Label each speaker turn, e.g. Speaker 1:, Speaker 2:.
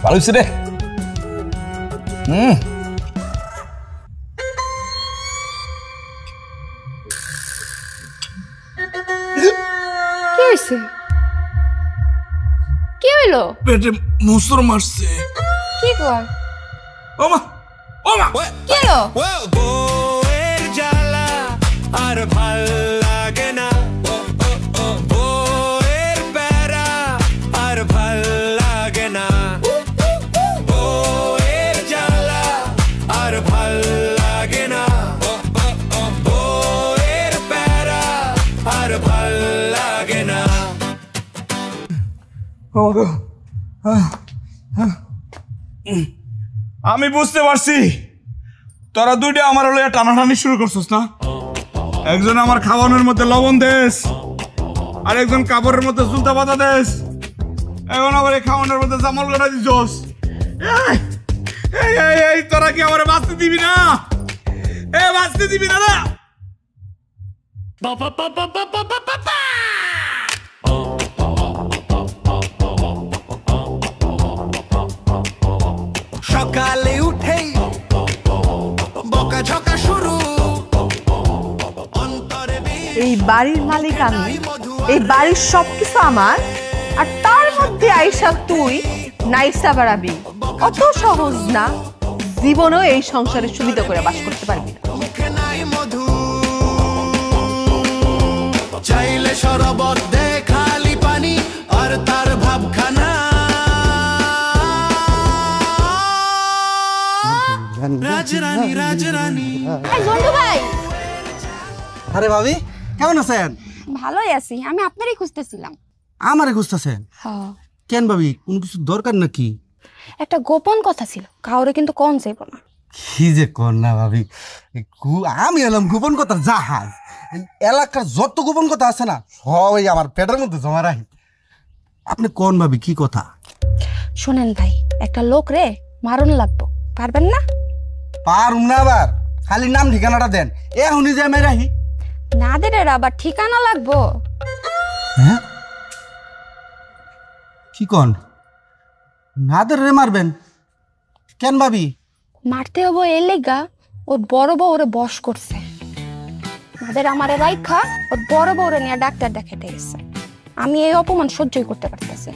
Speaker 1: ভালো হয়েছে রে।
Speaker 2: কি হয়েছে? কি হইলো?
Speaker 1: পেটে মুসর মারছে।
Speaker 2: কি কর?
Speaker 1: ওমা ওমা
Speaker 2: কি হলো?
Speaker 3: বউয়ের জ্বালা আর ভাল লাগে না, বউয়ের প্যারা আর ভাল লাগে না, বউয়ের জ্বালা আর ভাল লাগে না, বউয়ের প্যারা আর ভাল লাগে না।
Speaker 1: আমি বুঝতে পারছি তোরা দুইটা আমার হলে টানাটানি শুরু করছিস না। একজন আমার খাওয়ানোর মধ্যে লবণ দেশ, আর একজন কাপড়ের মধ্যে জুতা পাতা দেশ, এখন আবার এই খাওয়ানোর মধ্যে জামাল কাটা দিছস। এই তোরা কি আমার বাঁচতে দিবি না? বাঁচতে দিবি না?
Speaker 3: সকালে উঠেই বকাঝকা শুরু,
Speaker 4: এই বাড়ির মালিক আমি, এই বাড়ির সবকিছু আমার, আর তার মধ্যে আইসা তুই নাইসা বাড়াবি। অত সহজ না, জীবনেও এই সংসারে সুবিধা করে বাস করতে পারবি না।
Speaker 3: মুখে নাই মধু, চাইলে শরবত দে খালি পানি আর তার ভাবখানা। রাজরানী রাজরানী।
Speaker 2: এই জন্টু ভাই।
Speaker 5: আরে ভাবি কেমন আছেন?
Speaker 2: ভালোই আছি, আমি আপনারই খুঁজতেছিলাম।
Speaker 5: আমারে খুঁজতেছেন?
Speaker 2: হ্যাঁ।
Speaker 5: কেন ভাবি, কোনো কিছু দরকার নাকি?
Speaker 2: একটা গোপন কথা ছিল, কাউরে কিন্তু কোন যাইব না।
Speaker 5: কি যে কর না ভাবি, আমি এলাম গোপন কথার জাহাজ। এলাকার যত গোপন কথা আছে না সবাই আমার পেটের মধ্যে জমা রাখি। আপনি কোন ভাবি কি কথা?
Speaker 2: শোনেন ভাই, একটা লোক রে মারণ লাগবো, পারবেন না?
Speaker 5: পারুম না, আবার খালি নাম ঠিকানাটা দেন, এখনই যে আমি রাখি।
Speaker 2: না দিলে আবার ঠিকানা লাগবো।
Speaker 5: হ্যাঁ কি কন? নাদের রে মারবেন কেন ভাবি?
Speaker 2: মারতে হবো এর লেগা, ওর বড় বউ ওরে বশ করছে। নাদের আমারে রাইখা ওর বড় বউরে নিয়ে ডাক্তার দেখাতে গেছে। আমি এই অপমান সহ্যই করতে পারতেছি।